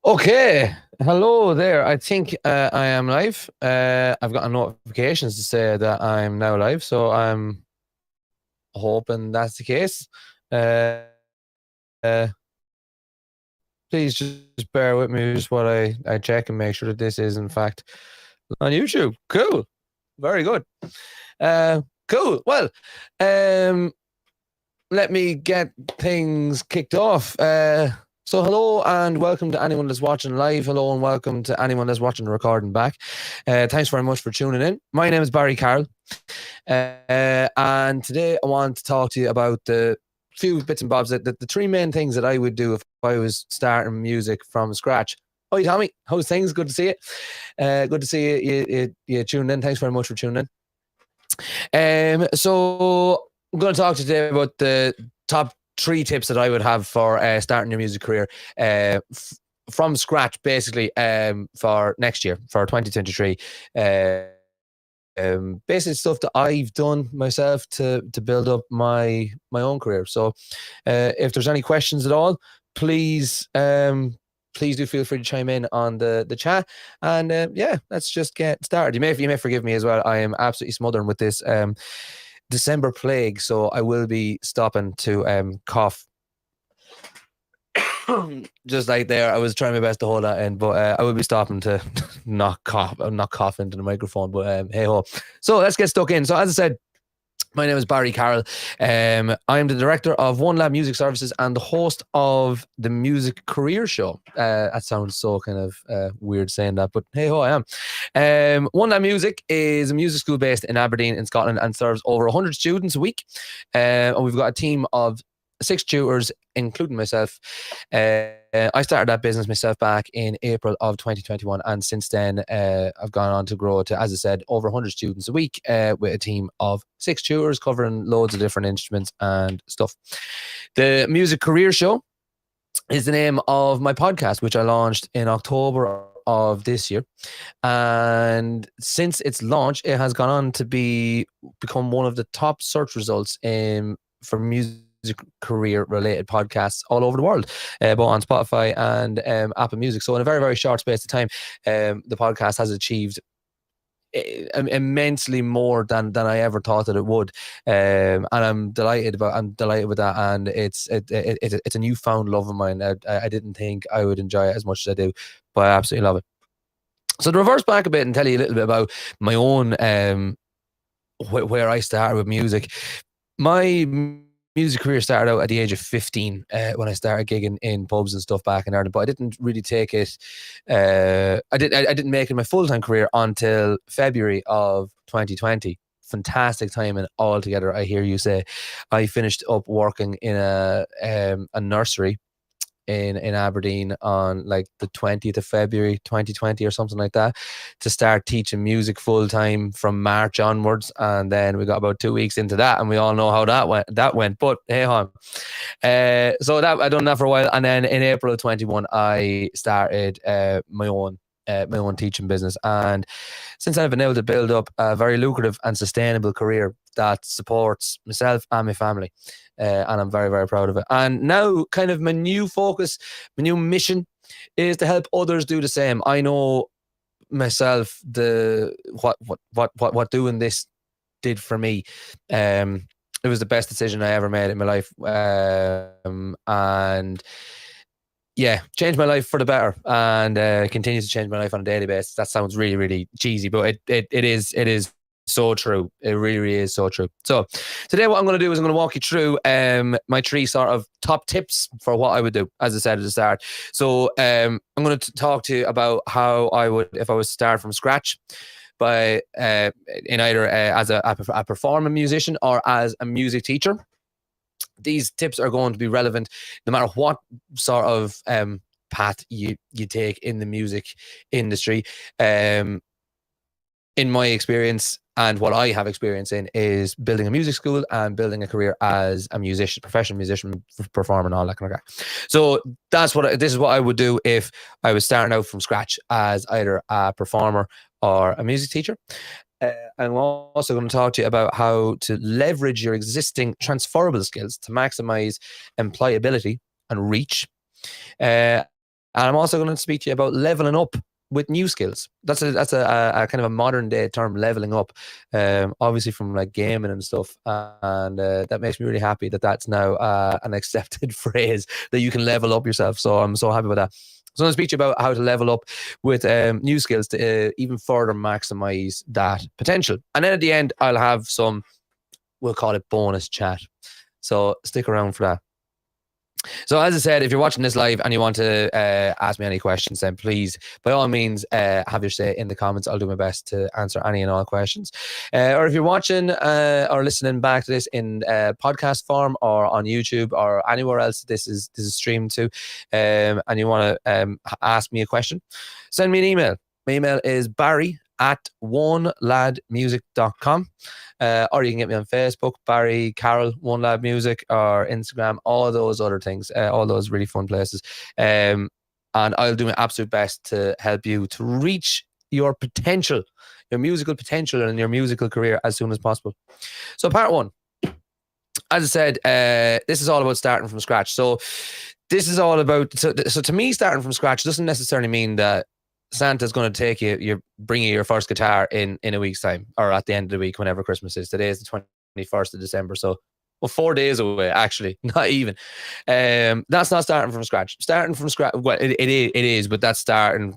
Okay, hello there. I think I am live. I've got notifications to say that I'm now live, so I'm hoping that's the case. Please just bear with me just while I check and make sure that this is in fact on YouTube. Cool, very good. Cool. Well, um, let me get things kicked off. So hello and welcome to anyone that's watching live. Hello and welcome to anyone that's watching the recording back. Thanks very much for tuning in. My name is Barry Carroll, and today I want to talk to you about the few bits and bobs that the three main things that I would do if I was starting music from scratch. Hi Tommy, how's things? Good to see you. Good to see you tuned in. Thanks very much for tuning in. So I'm going to talk today about the top three tips that I would have for starting your music career from scratch, basically, for next year, for 2023. Basically stuff that I've done myself to build up my own career. So if there's any questions at all, please please do feel free to chime in on the chat, and yeah, let's just get started. You may forgive me as well. I am absolutely smothering with this December plague, so I will be stopping to cough. Just like there, I was trying my best to hold that in, but I will be stopping to not cough into the microphone. But hey ho, so let's get stuck in. So as I said, my name is Barry Carroll. I am the director of One Lab Music Services and the host of the Music Career Show. That sounds so kind of weird saying that, but hey ho, I am. One Lab Music is a music school based in Aberdeen in Scotland and serves over 100 students a week. And we've got a team of 6 tutors, including myself. I started that business myself back in April of 2021, and since then I've gone on to grow to, as I said, over 100 students a week with a team of 6 tutors covering loads of different instruments and stuff. The Music Career Show is the name of my podcast, which I launched in October of this year, and since its launch it has gone on to become one of the top search results for music career related podcasts all over the world, both on Spotify and Apple Music. So in a very, very short space of time, the podcast has achieved immensely more than I ever thought that it would, and I'm delighted with that, and it's a newfound love of mine. I didn't think I would enjoy it as much as I do, but I absolutely love it. So to reverse back a bit and tell you a little bit about my own where I started with music. My music career started out at the age of 15 when I started gigging in pubs and stuff back in Ireland, but I didn't really take it. I didn't make it my full-time career until February of 2020. Fantastic timing altogether, I hear you say. I finished up working in a nursery in Aberdeen on like the 20th of February 2020 or something like that, to start teaching music full time from March onwards. And then we got about 2 weeks into that, and we all know how that went. But hey hon. So that I done that for a while, and then in April of 21 I started my own teaching business, and since I've been able to build up a very lucrative and sustainable career that supports myself and my family, and I'm very, very proud of it. And now kind of my new focus, my new mission is to help others do the same. I know myself what doing this did for me. It was the best decision I ever made in my life, and yeah, changed my life for the better, and continues to change my life on a daily basis. That sounds really, really cheesy, but it is so true. It really, really is so true. So today what I'm going to do is I'm going to walk you through my 3 sort of top tips for what I would do, as I said at the start. So I'm going to talk to you about how I would, if I was to start from scratch, by in either as a performing musician or as a music teacher. These tips are going to be relevant no matter what sort of path you take in the music industry. In my experience, and what I have experience in, is building a music school and building a career as a musician, professional musician, performer, and all that kind of stuff. So this is what I would do if I was starting out from scratch as either a performer or a music teacher. I'm also going to talk to you about how to leverage your existing transferable skills to maximize employability and reach. And I'm also going to speak to you about leveling up with new skills. That's a kind of a modern day term, leveling up. Obviously from like gaming and stuff, and that makes me really happy that that's now an accepted phrase that you can level up yourself. So I'm so happy with that. So I'm going to speak to you about how to level up with new skills to even further maximize that potential. And then at the end, I'll have some, we'll call it bonus chat. So stick around for that. So as I said, if you're watching this live and you want to ask me any questions, then please, by all means, have your say in the comments. I'll do my best to answer any and all questions. Or if you're watching or listening back to this in podcast form or on YouTube or anywhere else this is streamed to, and you want to ask me a question, send me an email. My email is barry@oneladmusic.com. Or you can get me on Facebook, Barry Carroll, One Lad Music, or Instagram, all those other things, all those really fun places. And I'll do my absolute best to help you to reach your potential, your musical potential and your musical career as soon as possible. So part one, as I said, this is all about starting from scratch. So this is all about, so to me, starting from scratch doesn't necessarily mean that Santa's going to take you, bring you your first guitar in a week's time, or at the end of the week, whenever Christmas is. Today is the 21st of December. So, well, 4 days away, actually, not even. That's not starting from scratch. Starting from scratch, well, it is, but that's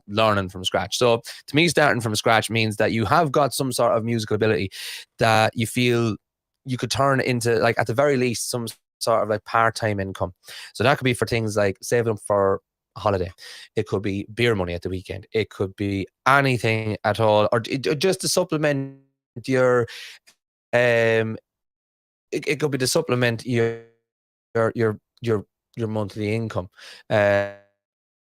learning from scratch. So to me, starting from scratch means that you have got some sort of musical ability that you feel you could turn into, like, at the very least, some sort of like part-time income. So that could be for things like saving up for a holiday. It could be beer money at the weekend. It could be anything at all, or just to supplement your it could be to supplement your monthly income. I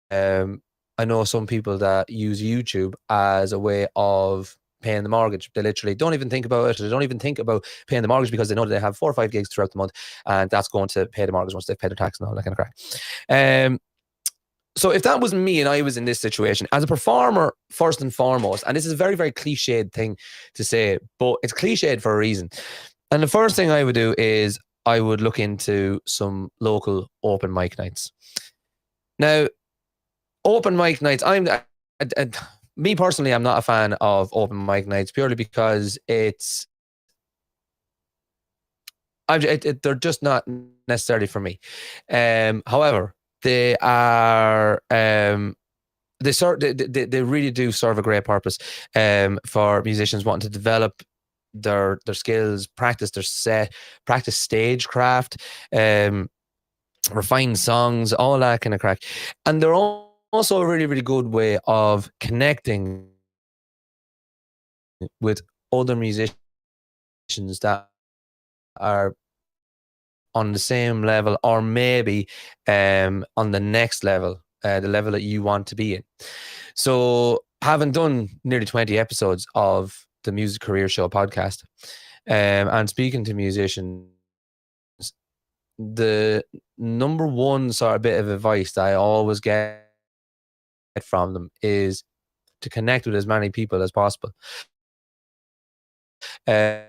know some people that use YouTube as a way of paying the mortgage. They literally don't even think about it. They don't even think about paying the mortgage because they know that they have 4 or 5 gigs throughout the month, and that's going to pay the mortgage once they've paid their tax and all that kind of crap. So if that was me and I was in this situation as a performer, first and foremost, and this is a very, very cliched thing to say, but it's cliched for a reason. And the first thing I would do is I would look into some local open mic nights. Now, open mic nights, me personally, I'm not a fan of open mic nights purely because they're just not necessarily for me. However, they are they really do serve a great purpose for musicians wanting to develop their skills, practice their set, practice stagecraft, refine songs, all that kind of crack. And they're also a really, really good way of connecting with other musicians that are on the same level, or maybe on the next level, the level that you want to be in. So having done nearly 20 episodes of the Music Career Show podcast and speaking to musicians, the number one sort of bit of advice that I always get from them is to connect with as many people as possible. And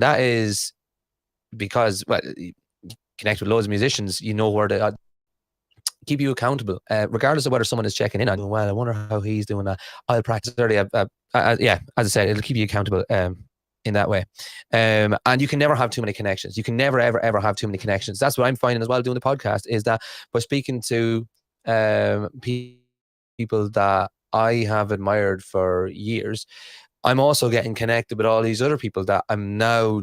that is because, well, you connect with loads of musicians, you know where they keep you accountable, regardless of whether someone is checking in on, well, I wonder how he's doing that. I'll practice early. Yeah, as I said, it'll keep you accountable in that way. And you can never have too many connections. You can never, ever, ever have too many connections. That's what I'm finding as well doing the podcast, is that by speaking to people that I have admired for years, I'm also getting connected with all these other people that I'm now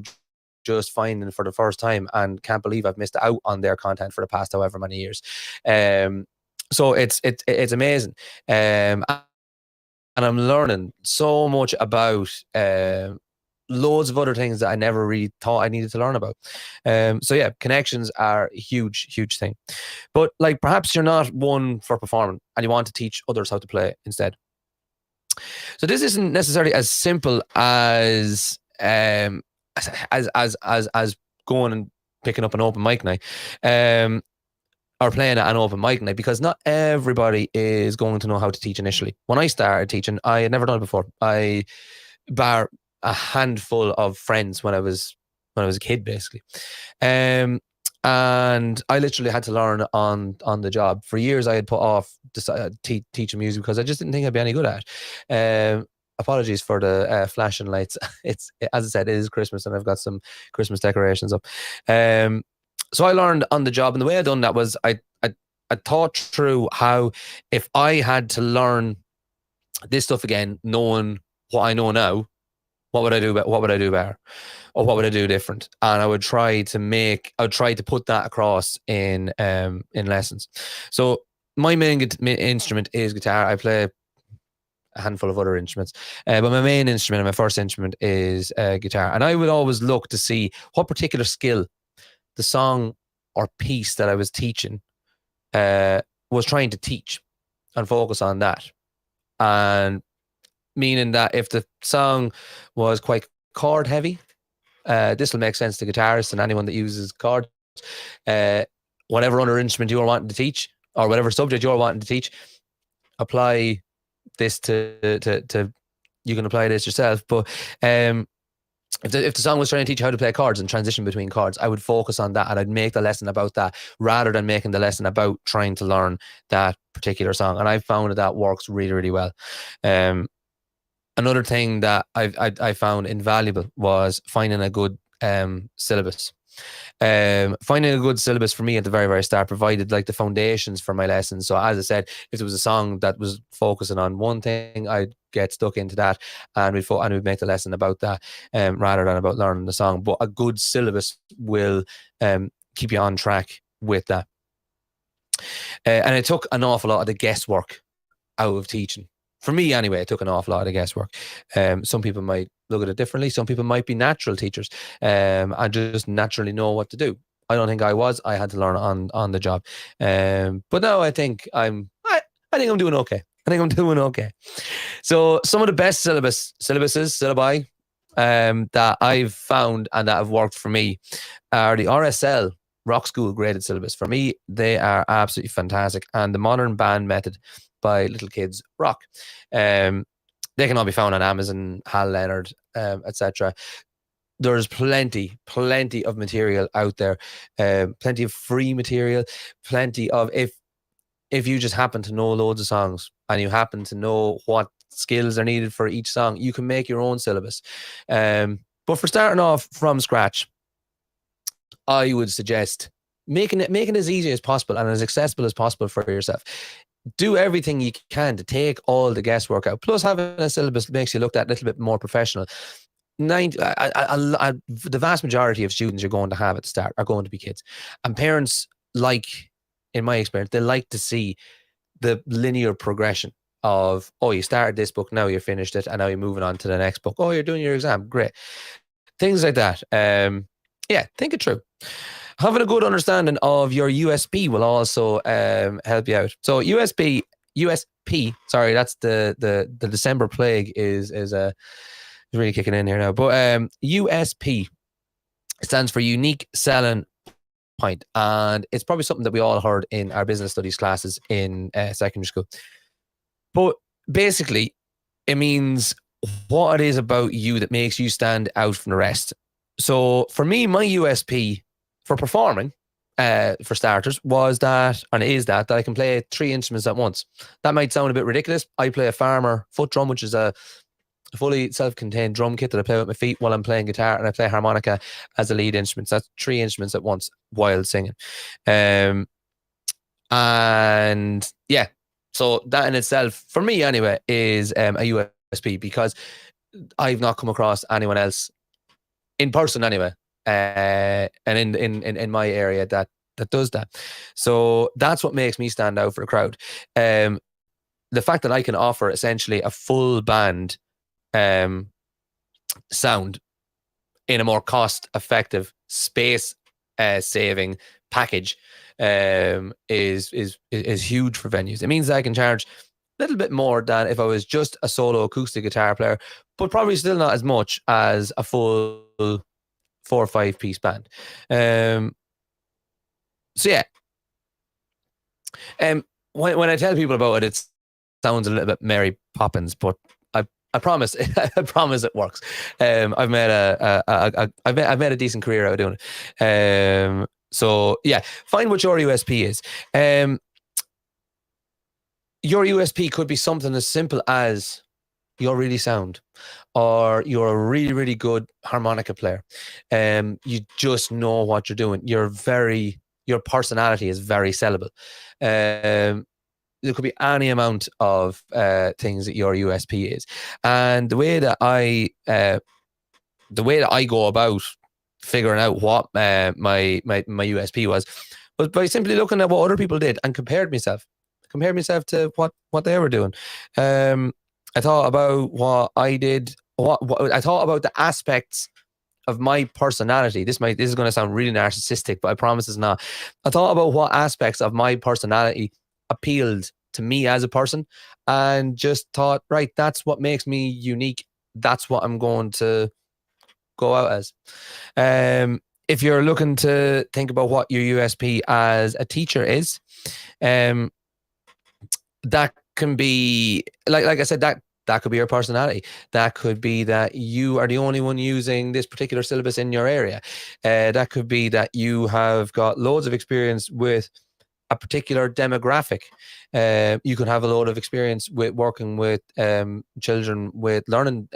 just finding for the first time and can't believe I've missed out on their content for the past however many years. So it's amazing. And I'm learning so much about loads of other things that I never really thought I needed to learn about. So yeah, connections are a huge, huge thing. But like, perhaps you're not one for performing and you want to teach others how to play instead. So this isn't necessarily as simple as going and picking up an open mic night, or playing at an open mic night, because not everybody is going to know how to teach initially. When I started teaching, I had never done it before. I bar a handful of friends when I was a kid, basically. And I literally had to learn on the job. For years, I had put off teaching music because I just didn't think I'd be any good at it. Apologies for the flashing lights. It's, as I said, it is Christmas, and I've got some Christmas decorations up. So I learned on the job, and the way I done that was I thought through how, if I had to learn this stuff again, knowing what I know now, what would I do? What would I do better, or what would I do different? And I would try to put that across in lessons. So my main instrument is guitar. I play a handful of other instruments, but my main instrument and my first instrument is guitar. And I would always look to see what particular skill the song or piece that I was teaching was trying to teach, and focus on that. And meaning that if the song was quite chord heavy, this will make sense to guitarists and anyone that uses chords. Whatever other instrument you're wanting to teach, or whatever subject you're wanting to teach, apply this to you can apply this yourself. But if the song was trying to teach you how to play chords and transition between chords, I would focus on that, and I'd make the lesson about that rather than making the lesson about trying to learn that particular song. And I found that works really, really well. Another thing that I found invaluable was finding a good syllabus. Finding a good syllabus for me at the very, very start provided like the foundations for my lessons. So as I said, if there was a song that was focusing on one thing, I'd get stuck into that, and we'd make the lesson about that rather than about learning the song. But a good syllabus will keep you on track with that. And it took an awful lot of the guesswork out of teaching. For me, anyway, it took an awful lot of guesswork. Some people might look at it differently. Some people might be natural teachers and just naturally know what to do. I don't think I was. I had to learn on the job. But now I think I'm doing okay. I think I'm doing okay. So some of the best syllabi that I've found and that have worked for me are the RSL, Rock School Graded Syllabus. For me, they are absolutely fantastic. And the Modern Band Method by Little Kids Rock. They can all be found on Amazon, Hal Leonard, etc. There's plenty of material out there, plenty of free material, plenty of, if you just happen to know loads of songs and you happen to know what skills are needed for each song, you can make your own syllabus. But for starting off from scratch, I would suggest making it as easy as possible and as accessible as possible for yourself. Do everything you can to take all the guesswork out. Plus, having a syllabus makes you look at a little bit more professional. The vast majority of students you're going to have at the start are going to be kids. And parents, like, in my experience, they like to see the linear progression of, oh, you started this book, now you finished it, and now you're moving on to the next book. Oh, you're doing your exam. Great. Things like that. Yeah, think it through. Having a good understanding of your USP will also help you out. So USP, sorry, that's the December plague is really kicking in here now. But USP stands for unique selling point, and it's probably something that we all heard in our business studies classes in secondary school. But basically, it means what it is about you that makes you stand out from the rest. So for me, my USP for performing, for starters, was that, and is that I can play 3 instruments at once. That might sound a bit ridiculous. I play a farmer foot drum, which is a fully self-contained drum kit that I play with my feet while I'm playing guitar, and I play harmonica as a lead instrument. So that's 3 instruments at once while singing. And yeah, so that in itself, for me anyway, is a USP, because I've not come across anyone else in person anyway, and in my area that does that. So that's what makes me stand out for the crowd. The fact that I can offer essentially a full band sound in a more cost-effective, space-saving package is huge for venues. It means that I can charge a little bit more than if I was just a solo acoustic guitar player, but probably still not as much as a full 4 or 5 piece band. So yeah, when I tell people about it, it sounds a little bit Mary Poppins, but I promise, I promise it works. I've made a decent career out of doing it. So yeah, find what your USP is. Your USP could be something as simple as you're really sound, or you're a really, really good harmonica player. You just know what you're doing. Your personality is very sellable. There could be any amount of things that your USP is, and the way that I go about figuring out what my USP was by simply looking at what other people did and compared myself to what they were doing. I thought about what I did, what I thought about the aspects of my personality. This is going to sound really narcissistic, but I promise it's not. I thought about what aspects of my personality appealed to me as a person, and just thought, right, that's what makes me unique. That's what I'm going to go out as. If you're looking to think about what your USP as a teacher is, that can be like I said, that could be your personality. That could be that you are the only one using this particular syllabus in your area. That could be that you have got loads of experience with a particular demographic. You could have a lot of experience with working with children with learning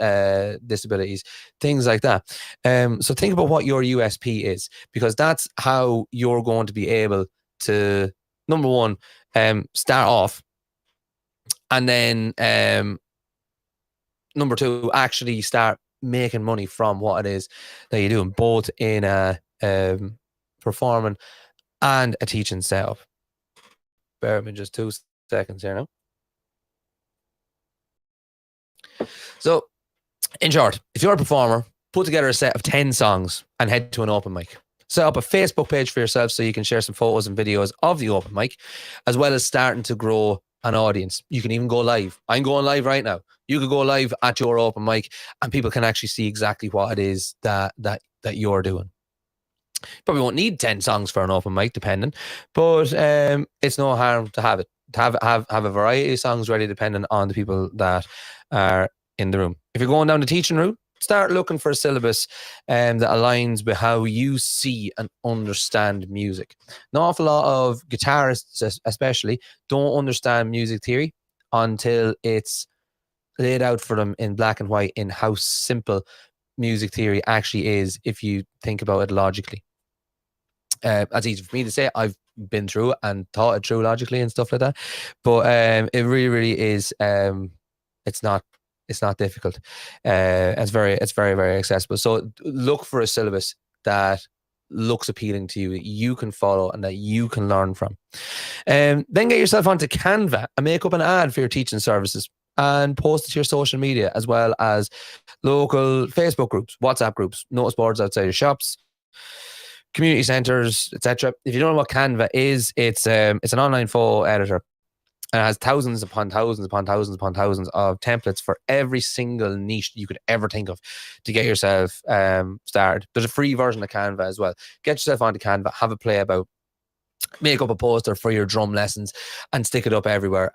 disabilities, things like that. So think about what your USP is, because that's how you're going to be able to, number one, start off, and then number two, actually start making money from what it is that you're doing, both in a performing and a teaching setup. Bear with me just 2 seconds here now. So, in short, if you're a performer, put together a set of 10 songs and head to an open mic. Set up a Facebook page for yourself so you can share some photos and videos of the open mic, as well as starting to grow an audience. You can even go live. I'm going live right now. You could go live at your open mic, and people can actually see exactly what it is that you're doing. Probably won't need 10 songs for an open mic, depending, but it's no harm to have it. To have a variety of songs ready, depending on the people that are in the room. If you're going down the teaching route, start looking for a syllabus that aligns with how you see and understand music. An awful lot of guitarists, especially, don't understand music theory until it's laid out for them in black and white in how simple music theory actually is if you think about it logically. That's easy for me to say. I've been through it and thought it through logically and stuff like that, but it really, really is. It's not difficult. It's very, very accessible. So look for a syllabus that looks appealing to you, that you can follow and that you can learn from. Then get yourself onto Canva and make up an ad for your teaching services and post it to your social media, as well as local Facebook groups, WhatsApp groups, notice boards outside your shops, community centers, etc. If you don't know what Canva is, it's an online photo editor, and it has thousands upon thousands upon thousands upon thousands of templates for every single niche you could ever think of to get yourself started. There's a free version of Canva as well. Get yourself onto Canva, have a play about. Make up a poster for your drum lessons and stick it up everywhere.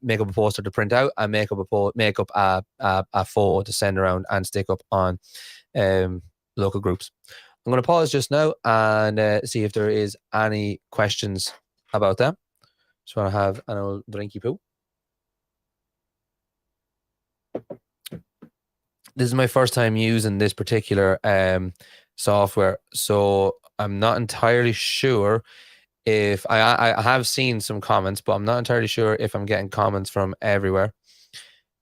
Make up a poster to print out, and make up a photo to send around and stick up on local groups. I'm going to pause just now and see if there is any questions about that. Just want to have an old drinky poo. This is my first time using this particular software, so I'm not entirely sure if I have seen some comments, but I'm not entirely sure if I'm getting comments from everywhere.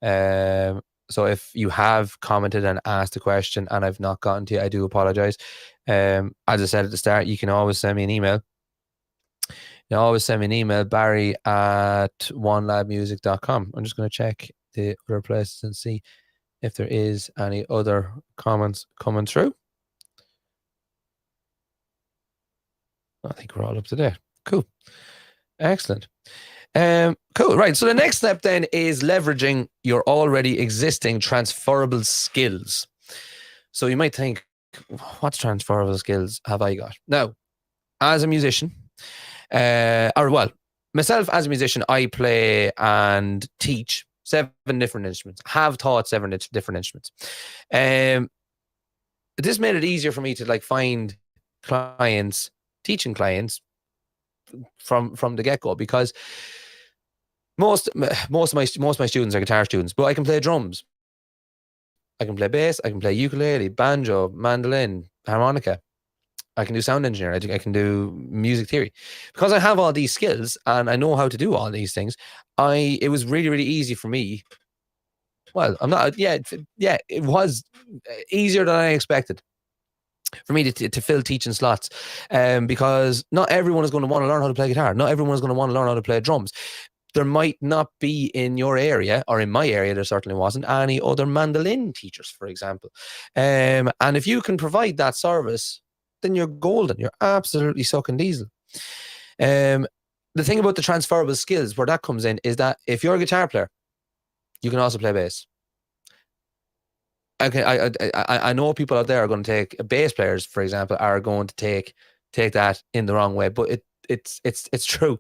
So if you have commented and asked a question and I've not gotten to you, I do apologize. As I said at the start, you can always send me an email. You can always send me an email, barry@onelabmusic.com. I'm just going to check the other places and see if there is any other comments coming through. I think we're all up to date. Cool. Excellent. Cool. Right. So the next step then is leveraging your already existing transferable skills. So you might think, what transferable skills have I got? Now, as a musician, myself as a musician, I play and teach 7 different instruments, have taught 7 different instruments. This made it easier for me to find clients teaching clients from the get-go, because most of my students are guitar students, but I can play drums, I can play bass, I can play ukulele, banjo, mandolin, harmonica. I can do sound engineering. I can do music theory, because I have all these skills and I know how to do all these things. It was really, really easy for me. Well, I'm not. Yeah, it was easier than I expected for me to fill teaching slots, because not everyone is going to want to learn how to play guitar. Not everyone is going to want to learn how to play drums. There might not be in your area, or in my area, there certainly wasn't any other mandolin teachers, for example. And if you can provide that service, then you're golden. You're absolutely sucking diesel. The thing about the transferable skills, where that comes in, is that if you're a guitar player, you can also play bass. Okay, I know people out there are going to take bass players, for example, are going to take that in the wrong way, but it's true.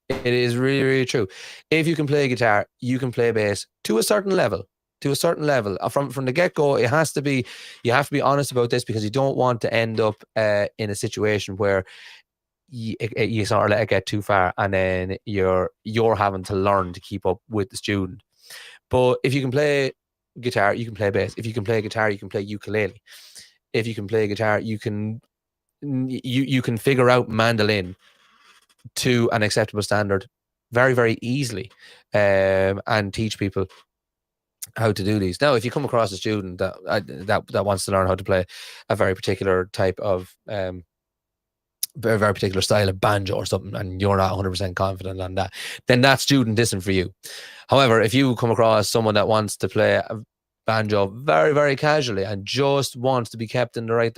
It is really, really true. If you can play guitar, you can play bass to a certain level. To a certain level, from the get go, it has to be. You have to be honest about this, because you don't want to end up in a situation where you sort of let it get too far, and then you're having to learn to keep up with the student. But if you can play guitar, you can play bass. If you can play guitar, you can play ukulele. If you can play guitar, you can figure out mandolin to an acceptable standard very, very easily, and teach people how to do these. Now, if you come across a student that wants to learn how to play a very particular type of very, very particular style of banjo or something, and you're not 100% confident on that, then that student isn't for you. However, if you come across someone that wants to play a banjo very, very casually and just wants to be kept in the right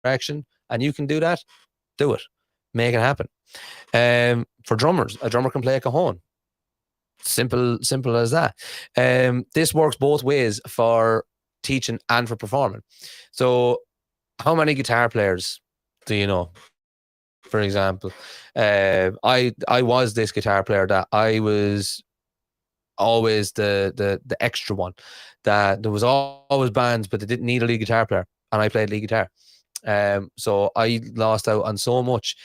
direction, and you can do that, do it. Make it happen. For drummers, a drummer can play a cajon. Simple as that. This works both ways for teaching and for performing. So, how many guitar players do you know? For example, I was this guitar player that I was always the extra one. That there was always bands, but they didn't need a lead guitar player, and I played lead guitar. So I lost out on so much.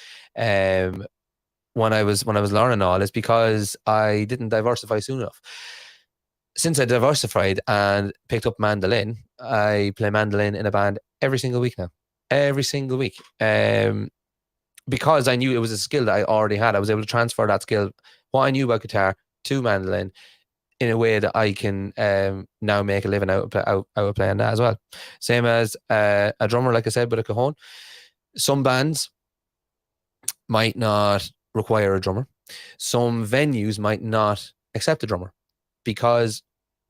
When I was learning all this, because I didn't diversify soon enough. Since I diversified and picked up mandolin, I play mandolin in a band every single week now. Every single week. Because I knew it was a skill that I already had. I was able to transfer that skill, what I knew about guitar, to mandolin, in a way that I can now make a living out of playing that as well. Same as a drummer, like I said, with a cajon. Some bands might not require a drummer. Some venues might not accept a drummer, because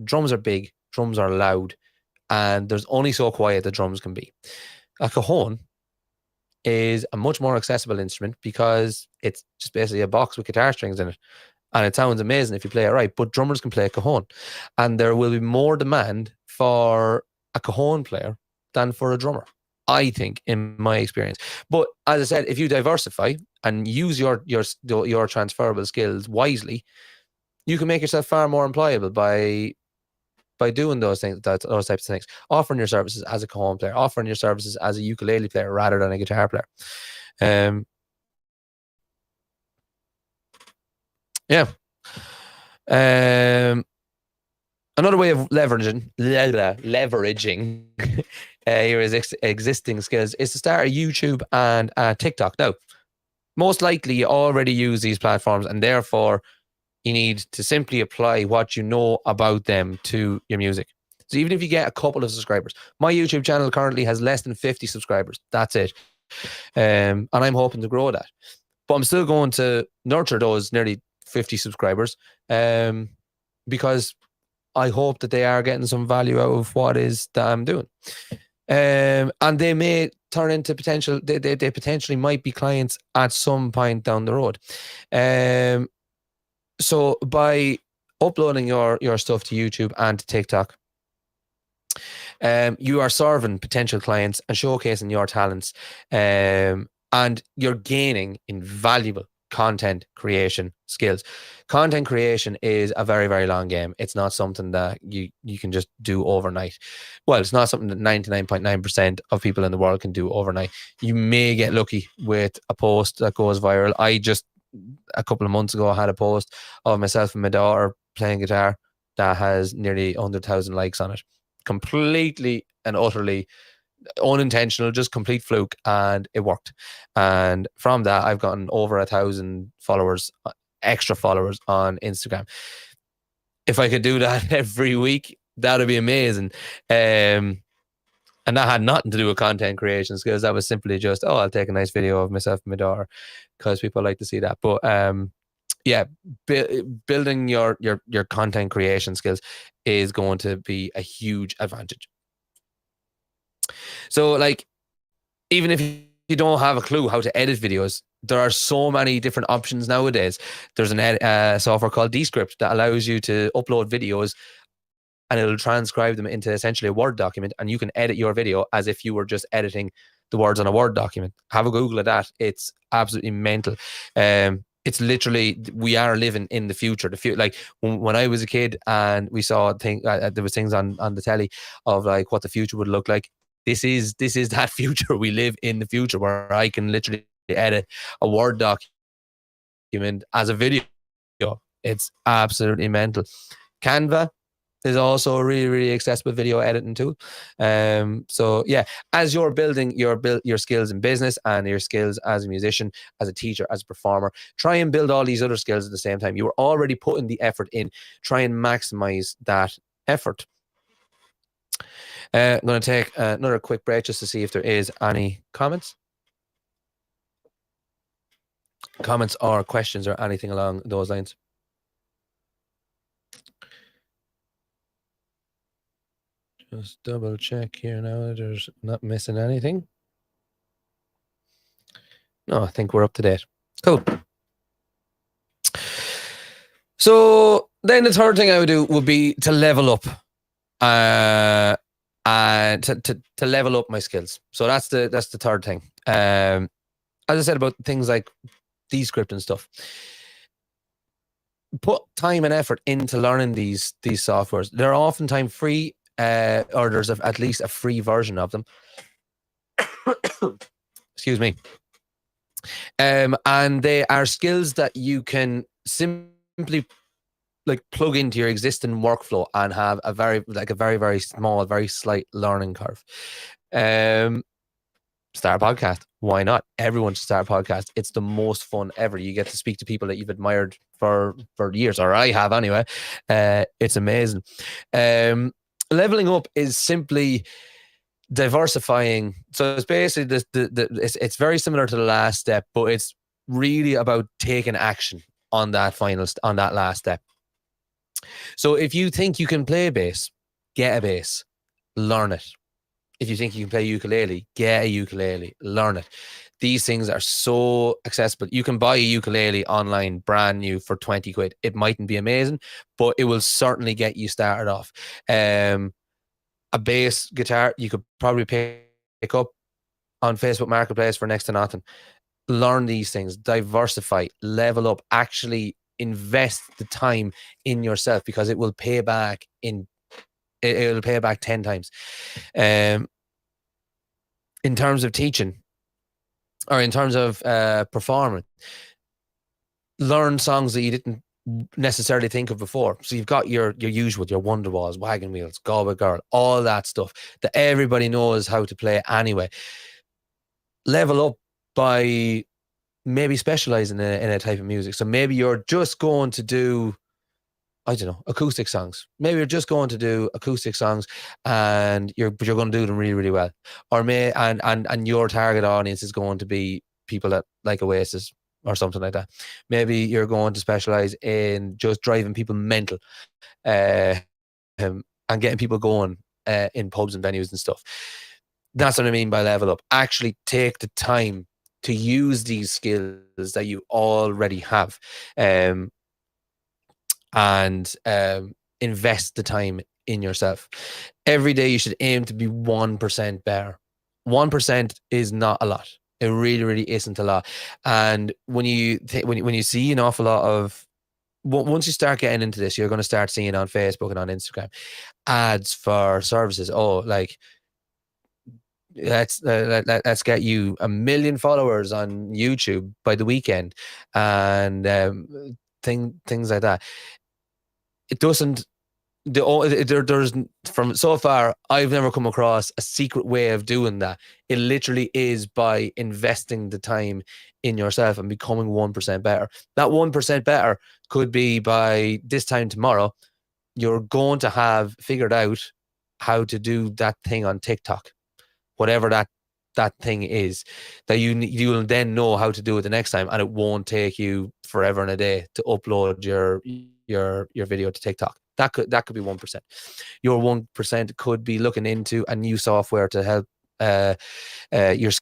drums are big, drums are loud, and there's only so quiet the drums can be. A cajon is a much more accessible instrument, because it's just basically a box with guitar strings in it, and it sounds amazing if you play it right. But drummers can play a cajon, and there will be more demand for a cajon player than for a drummer, I think, in my experience. But as I said, if you diversify and use your transferable skills wisely, you can make yourself far more employable by doing those things, those types of things. Offering your services as a cajon player, offering your services as a ukulele player rather than a guitar player. Yeah. Another way of leveraging your existing skills is to start a YouTube and a TikTok. Now, most likely you already use these platforms, and therefore you need to simply apply what you know about them to your music. So even if you get a couple of subscribers, my YouTube channel currently has less than 50 subscribers. That's it. And I'm hoping to grow that. But I'm still going to nurture those nearly 50 subscribers, because I hope that they are getting some value out of what it is that I'm doing. And they may turn into potential, they potentially might be clients at some point down the road. So by uploading your stuff to YouTube and to TikTok, you are serving potential clients and showcasing your talents, and you're gaining invaluable content creation skills. Content creation is a very, very long game. It's not something that you can just do overnight. Well, it's not something that 99.9% of people in the world can do overnight. You may get lucky with a post that goes viral. I just, a couple of months ago, I had a post of myself and my daughter playing guitar that has nearly 100,000 likes on it. Completely and utterly unintentional, just complete fluke, and it worked. And from that, I've gotten over 1,000 followers, extra followers on Instagram. If I could do that every week, that'd be amazing. And that had nothing to do with content creation skills. That was simply just, oh, I'll take a nice video of myself and my daughter because people like to see that. But yeah, building your content creation skills is going to be a huge advantage. So, like, even if you don't have a clue how to edit videos, there are so many different options nowadays. There's an software called Descript that allows you to upload videos, and it'll transcribe them into essentially a Word document, and you can edit your video as if you were just editing the words on a Word document. Have a Google of that. It's absolutely mental. It's literally, we are living in the future. Like when I was a kid and we saw there was things on the telly of like what the future would look like. This is that future. We live in the future where I can literally edit a Word document as a video. It's absolutely mental. Canva is also a really, really accessible video editing tool. So yeah, as you're building your skills in business and your skills as a musician, as a teacher, as a performer, try and build all these other skills at the same time. You are already putting the effort in. Try and maximize that effort. I'm going to take another quick break just to see if there is any comments or questions or anything along those lines. Just double check here now. There's not missing anything. No, I think we're up to date. Cool. So then the third thing I would do would be to level up. To level up my skills. So that's the third thing. As I said about things like Descript and stuff, put time and effort into learning these softwares. They're oftentimes free, or there's at least a free version of them. Excuse me. And they are skills that you can simply like plug into your existing workflow and have a very, very small, very slight learning curve. Start a podcast. Why not? Everyone should start a podcast. It's the most fun ever. You get to speak to people that you've admired for years, or I have anyway. It's amazing. Leveling up is simply diversifying. So it's basically it's very similar to the last step, but it's really about taking action on that last step. So if you think you can play bass, get a bass, learn it. If you think you can play ukulele, get a ukulele, learn it. These things are so accessible. You can buy a ukulele online, brand new, for 20 quid. It mightn't be amazing, but it will certainly get you started off. A bass guitar, you could probably pick up on Facebook Marketplace for next to nothing. Learn these things, diversify, level up, actually invest the time in yourself, because it will pay back it'll pay back 10 times. In terms of teaching, or in terms of performing, learn songs that you didn't necessarily think of before. So you've got your usual, your Wonderwalls, Wagon Wheels, Galway Girl, all that stuff that everybody knows how to play anyway. Level up by maybe specializing in a type of music. So maybe you're just going to do, I don't know, acoustic songs. Maybe you're just going to do acoustic songs, and you're going to do them really, really well. Or and your target audience is going to be people that like Oasis or something like that. Maybe you're going to specialize in just driving people mental, and getting people going in pubs and venues and stuff. That's what I mean by level up. Actually take the time to use these skills that you already have, and invest the time in yourself. Every day you should aim to be 1% better. 1% is not a lot. It really, really isn't a lot. And when you see an awful lot of, once you start getting into this, you're going to start seeing on Facebook and on Instagram ads for services. Oh, like let's get you 1 million followers on YouTube by the weekend, and things like that. It doesn't. There's from so far, I've never come across a secret way of doing that. It literally is by investing the time in yourself and becoming 1% better. That 1% better could be by this time tomorrow, you're going to have figured out how to do that thing on TikTok, whatever that thing is, that you'll then know how to do it the next time, and it won't take you forever and a day to upload your video to TikTok. That could be 1%. Your 1% could be looking into a new software to help your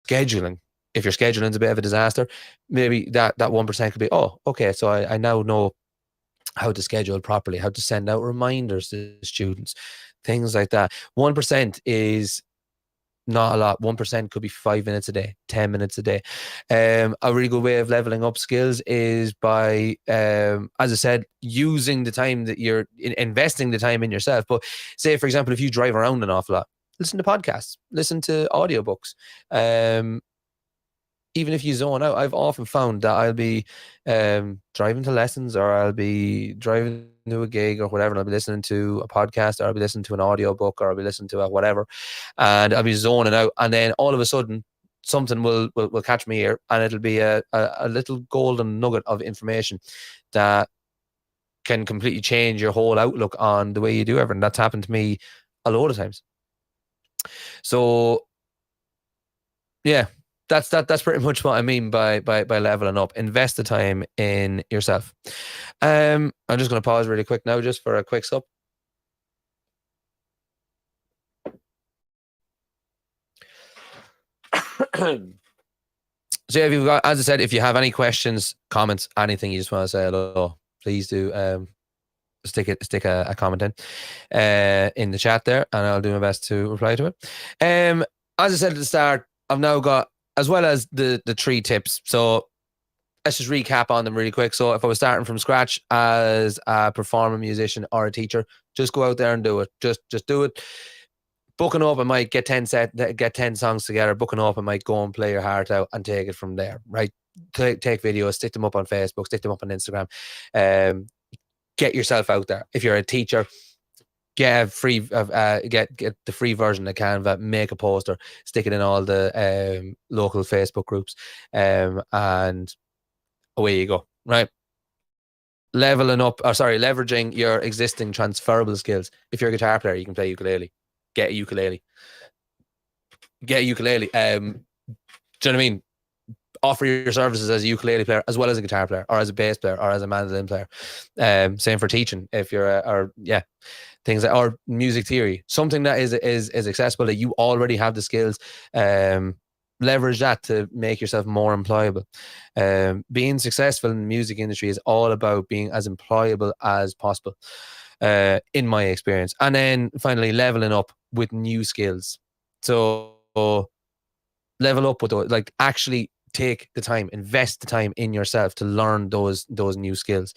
scheduling. If your scheduling's a bit of a disaster, maybe that 1% could be, oh, okay, so I now know how to schedule properly, how to send out reminders to students, things like that. 1% is not a lot. 1% could be 5 minutes a day, 10 minutes a day. A really good way of leveling up skills is by, as I said, using the time that you're investing the time in yourself. But say, for example, if you drive around an awful lot, listen to podcasts, listen to audiobooks. Even if you zone out, I've often found that I'll be driving to lessons, or I'll be driving to a gig or whatever, and I'll be listening to a podcast, or I'll be listening to an audiobook, or I'll be listening to a whatever, and I'll be zoning out, and then all of a sudden something will catch me here, and it'll be a little golden nugget of information that can completely change your whole outlook on the way you do everything. That's happened to me a load of times. So yeah, that's pretty much what I mean by leveling up. Invest the time in yourself. I'm just going to pause really quick now, just for a quick sup. So if you've got, as I said, if you have any questions, comments, anything you just want to say hello, please do stick a comment in the chat there, and I'll do my best to reply to it. As I said at the start, I've now got, as well as the 3 tips. So let's just recap on them really quick. So if I was starting from scratch as a performer, musician, or a teacher, just go out there and do it. Just do it. Book an open mic, get 10 songs together, book an open mic, go and play your heart out and take it from there, right? Take videos, stick them up on Facebook, stick them up on Instagram. Get yourself out there. If you're a teacher, get a free get the free version of Canva, make a poster, stick it in all the local Facebook groups, and away you go, right? Leveraging your existing transferable skills. If you're a guitar player, you can play ukulele. Get a ukulele. Do you know what I mean? Offer your services as a ukulele player, as well as a guitar player, or as a bass player, or as a mandolin player. Same for teaching. If you're things like, or music theory, something that is accessible, that you already have the skills. Leverage that to make yourself more employable. Being successful in the music industry is all about being as employable as possible, in my experience. And then finally, leveling up with new skills. So level up with those, like actually take the time, invest the time in yourself to learn those new skills.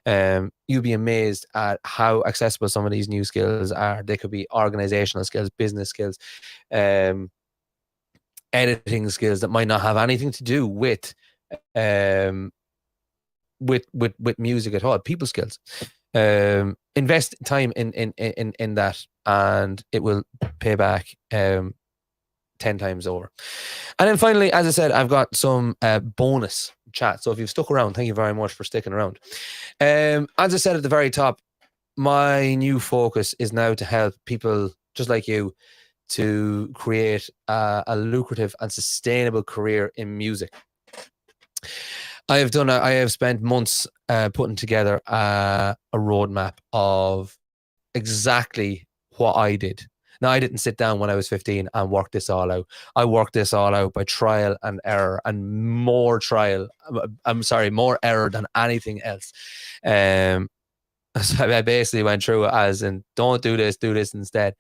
You'll be amazed at how accessible some of these new skills are. They could be organizational skills, business skills, editing skills that might not have anything to do with music at all. People skills. Invest time in that, and it will pay back 10 times over. And then finally, as I said, I've got some bonus chat. So if you've stuck around, thank you very much for sticking around. As I said at the very top, my new focus is now to help people just like you to create a lucrative and sustainable career in music. I have spent months putting together a roadmap of exactly what I did. Now, I didn't sit down when I was 15 and work this all out. I worked this all out by trial and error, and more error than anything else. So I basically went through it as in, don't do this instead.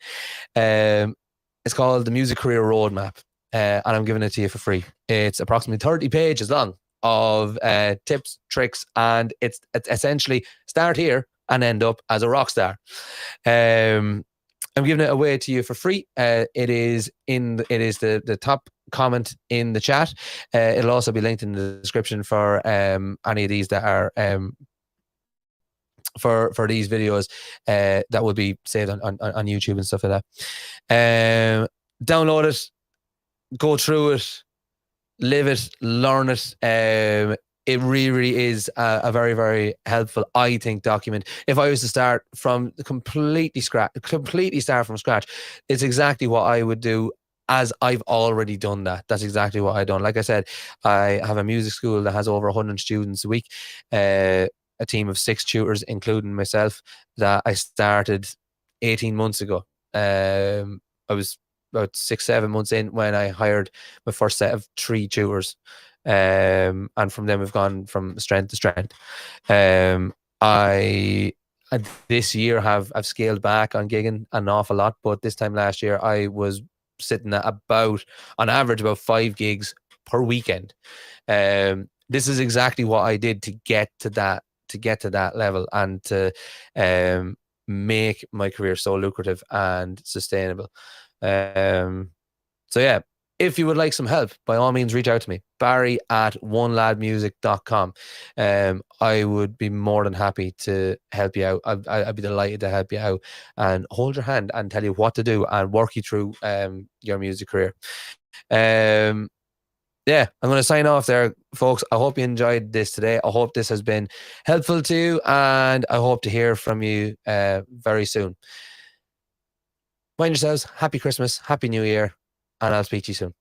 It's called the Music Career Roadmap. and I'm giving it to you for free. It's approximately 30 pages long of tips, tricks, and it's essentially start here and end up as a rock star. I'm giving it away to you for free. It is the top comment in the chat. It'll also be linked in the description for any of these that are for these videos that will be saved on YouTube and stuff like that. Download it, go through it, live it, learn it. It really, really is a very, very helpful, I think, document. If I was to start from completely start from scratch, it's exactly what I would do, as I've already done that. That's exactly what I've done. Like I said, I have a music school that has over 100 students a week, a team of 6 tutors, including myself, that I started 18 months ago. I was about 6-7 months in when I hired my first set of 3 tutors, and from then we've gone from strength to strength. I this year I've scaled back on gigging an awful lot, but this time last year I was sitting at about, on average, about 5 gigs per weekend. This is exactly what I did to get to that level, and to make my career so lucrative and sustainable. So yeah, if you would like some help, by all means reach out to me, barry@oneladmusic.com. I would be more than happy to help you out. I'd be delighted to help you out and hold your hand and tell you what to do and work you through your music career. Yeah, I'm going to sign off there, folks. I hope you enjoyed this today. I hope this has been helpful to you, and I hope to hear from you very soon. Mind yourselves. Happy Christmas, Happy New Year, and I'll speak to you soon.